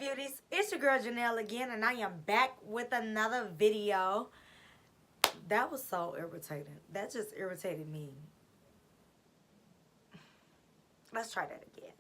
beauties? It's your girl Janelle again, and I am back with another video. That was so irritating. That just irritated me. Let's try that again.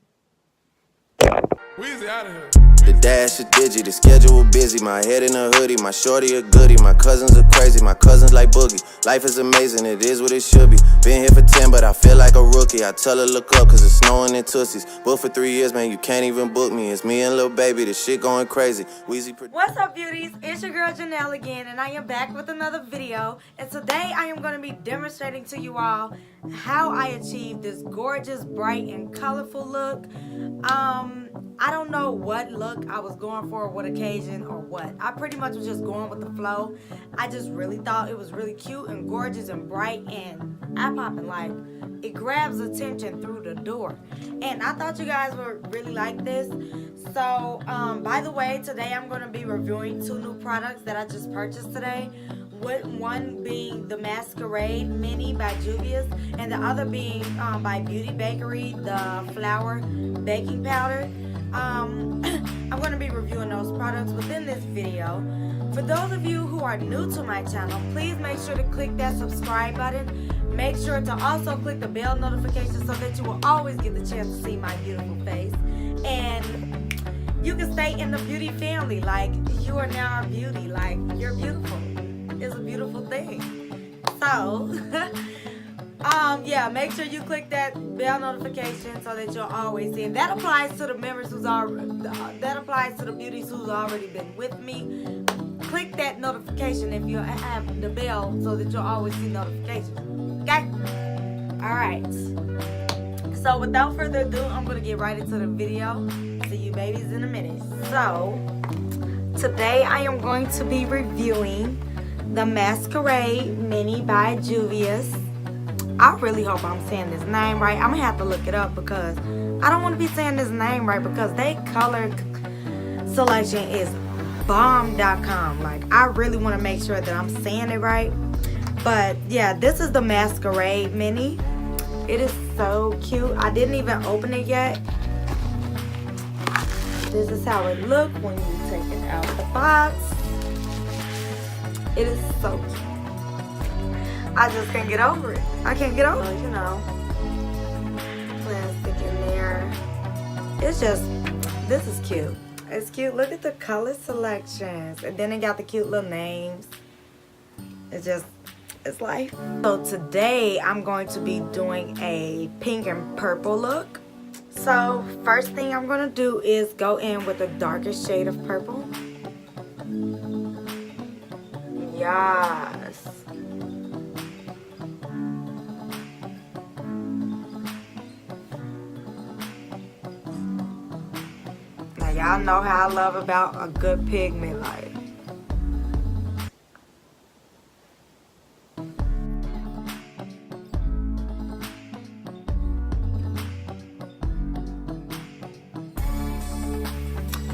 Weezy out of here. The dash a digi, the schedule busy. My head in a hoodie, my shorty a goodie. My cousins are crazy, my cousins like boogie. Life is amazing, it is what it should be. Been here for 10, but I feel like a rookie. I tell her look up, cause it's snowing in Tootsies. Booked for 3 years, man, you can't even book me. It's me and Lil Baby, the shit going crazy. Weezy. What's up, beauties? It's your girl Janelle again, and I am back with another video. And today I am going to be demonstrating to you all how I achieved this gorgeous, bright, and colorful look. I don't know what look I was going for, what occasion, or what. I pretty much was just going with the flow. I just really thought it was really cute and gorgeous and bright and eye-popping. Like, it grabs attention through the door. And I thought you guys would really like this. So, by the way, today I'm going to be reviewing 2 new products that I just purchased today. One being the Masquerade Mini by Juvia, and the other being by Beauty Bakery, the flour baking powder. I'm going to be reviewing those products within this video. For those of you who are new to my channel, please make sure to click that subscribe button. Make sure to also click the bell notification so that you will always get the chance to see my beautiful face. And you can stay in the beauty family. Like, you are now a beauty. Like, you're beautiful. It's a beautiful thing. So, yeah, make sure you click that bell notification so that you'll always see. And that applies to the members that applies to the beauties who's already been with me. Click that notification if you have the bell so that you'll always see notifications. Okay? Alright. So without further ado, I'm gonna get right into the video. See you babies in a minute. So today I am going to be reviewing the Masquerade Mini by Juvia. I really hope I'm saying this name right. I'm gonna have to look it up because I don't want to be saying this name right, because they color selection is bomb.com. Like, I really want to make sure that I'm saying it right. But yeah, this is the Masquerade Mini. It is so cute. I didn't even open it yet. This is how it looks when you take it out of the box. It is so cute. I just can't get over it. I can't get over it, you know. Plastic in there. It's just, this is cute. It's cute. Look at the color selections. And then it got the cute little names. It's just, it's life. So today I'm going to be doing a pink and purple look. So first thing I'm going to do is go in with the darkest shade of purple. Yes. Now y'all know how I love about a good pigment light.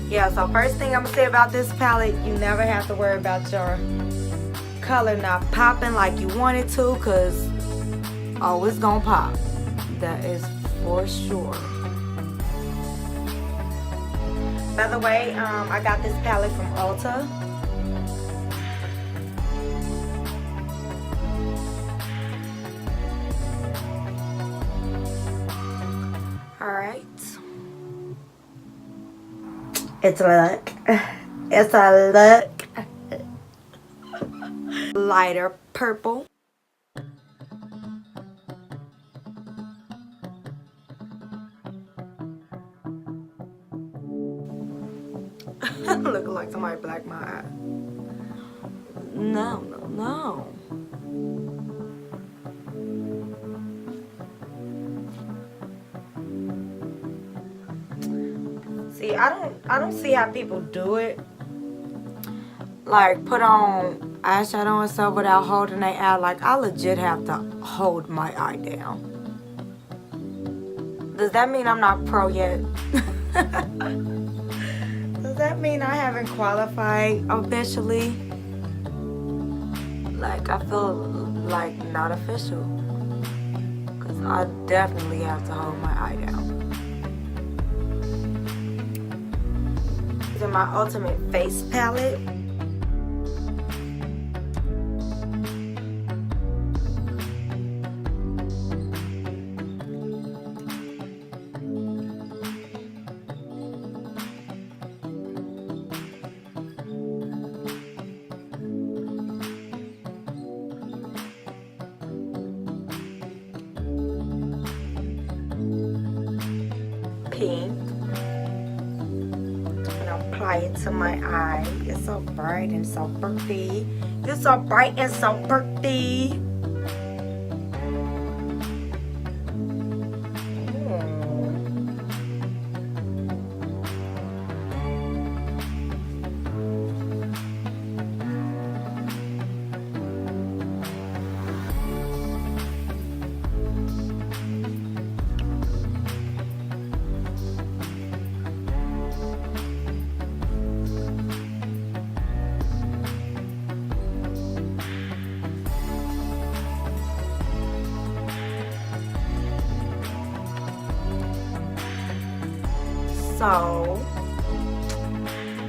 Yeah, so first thing I'm gonna say about this palette, you never have to worry about your color not popping like you want it to, cause oh, it's gonna pop. That is for sure. By the way, I got this palette from Ulta. Alright. It's a look. It's a look. Lighter purple. Looking like somebody blacked my eye. No, no, no. See, I don't see how people do it. Like, put on eyeshadow and stuff without holding their eye. Like, I legit have to hold my eye down. Does that mean I'm not pro yet? Does that mean I haven't qualified officially? Like, I feel like not official. Because I definitely have to hold my eye down. using my Ultimate Face palette. Pink, and apply it to my eye. It's so bright and so pretty. You're so bright and so pretty. So,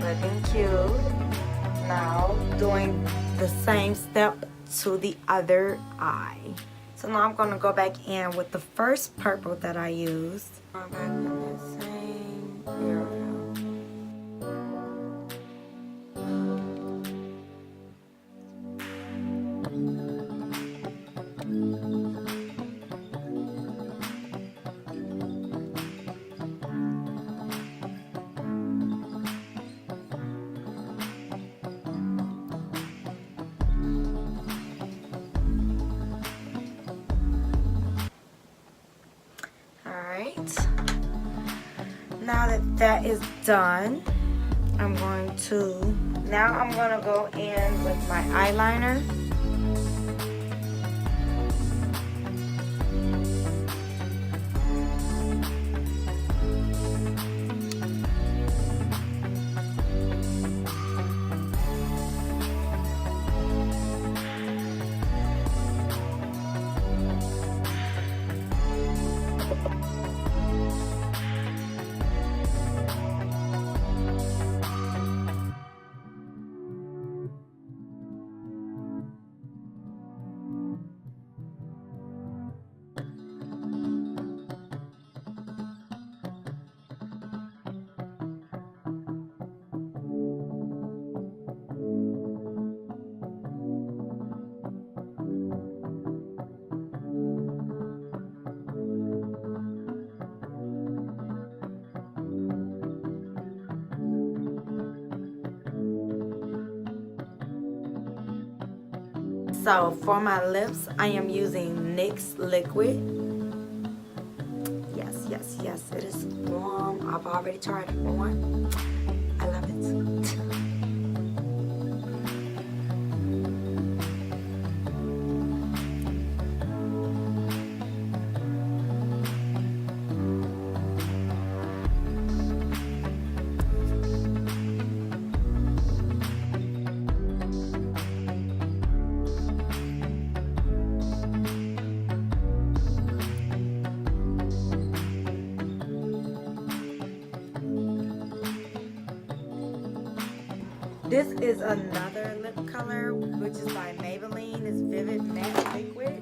looking cute. Now, doing the same step to the other eye. So now I'm going to go back in with the first purple that I used. Going back in the same area. Now that that is done, I'm going to go in with my eyeliner. So for my lips, I am using NYX liquid. Yes, yes, yes, it is warm. I've already tried it on. I love it. This is another lip color, which is by Maybelline. It's Vivid Matte Liquid.